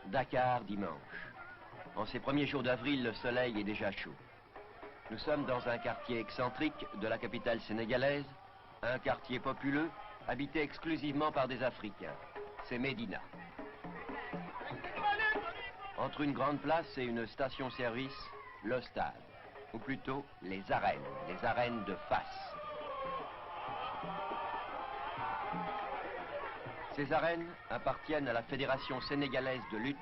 Dakar, dimanche. En ces premiers jours d'avril, le soleil est déjà chaud. Nous sommes dans un quartier excentrique de la capitale sénégalaise, un quartier populeux, habité exclusivement par des Africains. C'est Médina. Entre une grande place et une station-service, le stade, ou plutôt les arènes de Fass. Ces arènes appartiennent à la Fédération sénégalaise de lutte,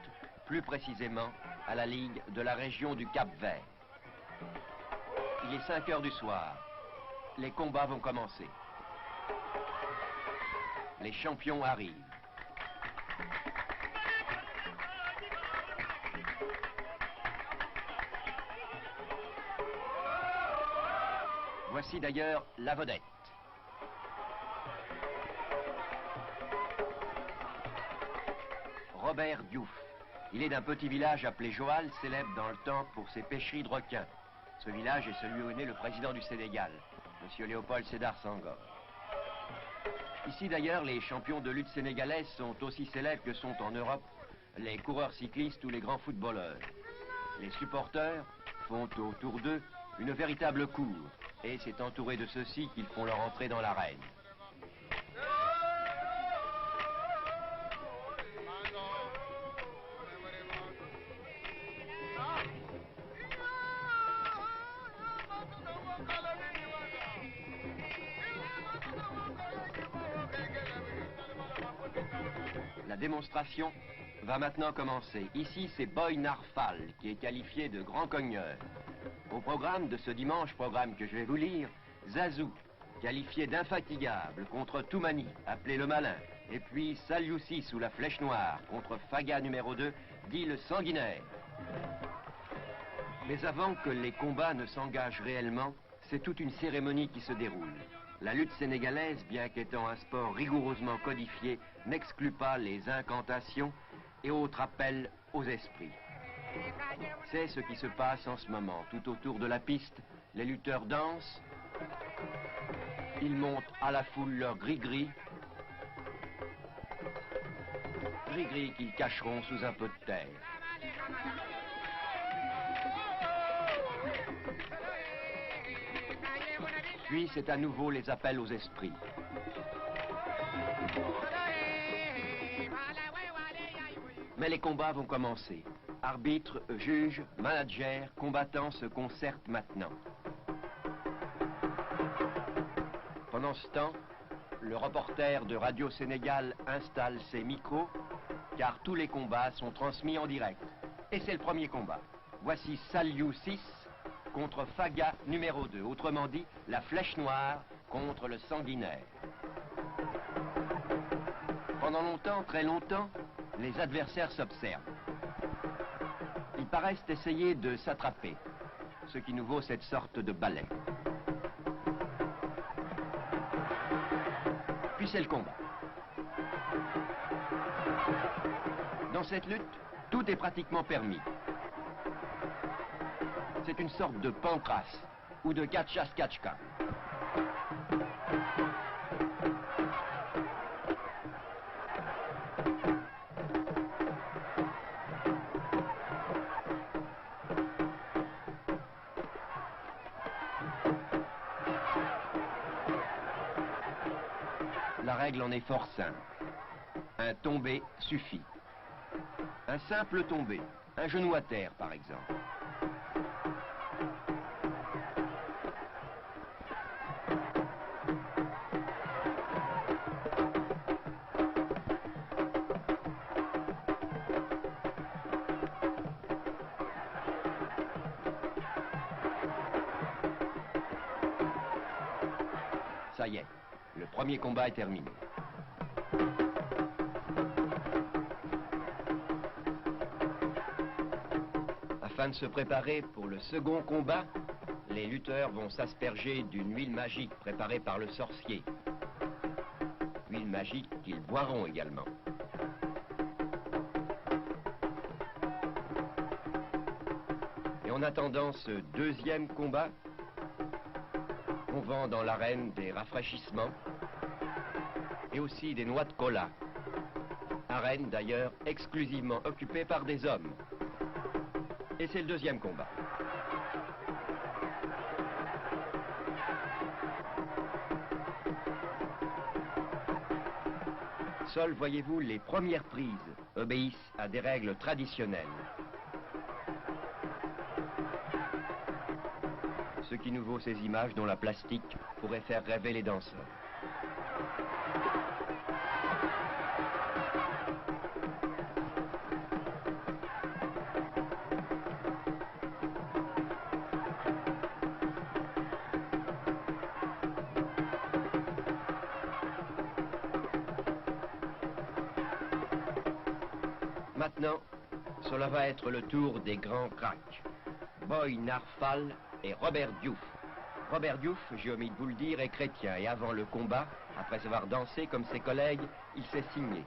plus précisément à la Ligue de la région du Cap-Vert. Il est 5 heures du soir. Les combats vont commencer. Les champions arrivent. Voici d'ailleurs la vedette. Robert Diouf. Il est d'un petit village appelé Joal, célèbre dans le temps pour ses pêcheries de requins. Ce village est celui où est né le président du Sénégal, M. Léopold Sédar Senghor. Ici d'ailleurs, les champions de lutte sénégalaises sont aussi célèbres que sont en Europe les coureurs cyclistes ou les grands footballeurs. Les supporters font autour d'eux une véritable cour, et c'est entouré de ceux-ci qu'ils font leur entrée dans l'arène. La démonstration va maintenant commencer. Ici, c'est Boy Narfal qui est qualifié de grand cogneur. Au programme de ce dimanche, programme que je vais vous lire, Zazou, qualifié d'infatigable contre Toumani, appelé le Malin. Et puis Saliussi sous la flèche noire contre Faga numéro 2, dit le Sanguinaire. Mais avant que les combats ne s'engagent réellement, c'est toute une cérémonie qui se déroule. La lutte sénégalaise, bien qu'étant un sport rigoureusement codifié, n'exclut pas les incantations et autres appels aux esprits. C'est ce qui se passe en ce moment. Tout autour de la piste, les lutteurs dansent. Ils montent à la foule leur gris-gris. Gris-gris qu'ils cacheront sous un peu de terre. Puis c'est à nouveau les appels aux esprits. Mais les combats vont commencer. Arbitres, juges, managers, combattants se concertent maintenant. Pendant ce temps, le reporter de Radio Sénégal installe ses micros, car tous les combats sont transmis en direct. Et c'est le premier combat. Voici Saliou 6 contre Faga numéro 2, autrement dit, la flèche noire contre le sanguinaire. Pendant longtemps, très longtemps, les adversaires s'observent. Ils paraissent essayer de s'attraper, ce qui nous vaut cette sorte de balai. Puis c'est le combat. Dans cette lutte, tout est pratiquement permis. C'est une sorte de pancrace ou de gatcha-skatchka. La règle en est fort simple. Un tombé suffit. Un simple tombé, un genou à terre par exemple. Ça y est, le premier combat est terminé. Afin de se préparer pour le second combat, les lutteurs vont s'asperger d'une huile magique préparée par le sorcier. Huile magique qu'ils boiront également. Et en attendant ce deuxième combat, on vend dans l'arène des rafraîchissements et aussi des noix de cola, Arène d'ailleurs exclusivement occupée par des hommes. Et c'est le deuxième combat. Seuls, voyez-vous, les premières prises obéissent à des règles traditionnelles. Ce qui nous vaut ces images dont la plastique pourrait faire rêver les danseurs. Maintenant, cela va être le tour des grands cracks. Boy Narfal et Robert Diouf. Robert Diouf, j'ai omis de vous le dire, est chrétien et avant le combat, après avoir dansé comme ses collègues, il s'est signé.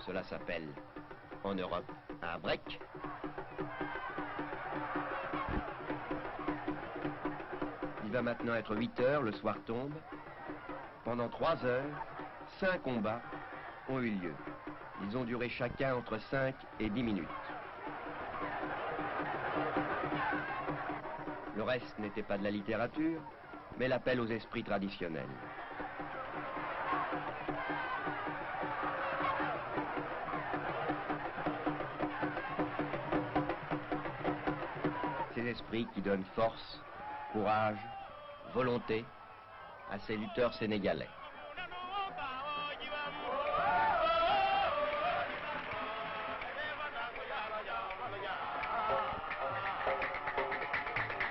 Cela s'appelle, en Europe, un break. Il va maintenant être 8 heures, le soir tombe. Pendant 3 heures, 5 combats ont eu lieu. Ils ont duré chacun entre 5 et 10 minutes. Le reste n'était pas de la littérature, mais l'appel aux esprits traditionnels. Ces esprits qui donnent force, courage, volonté à ces lutteurs sénégalais.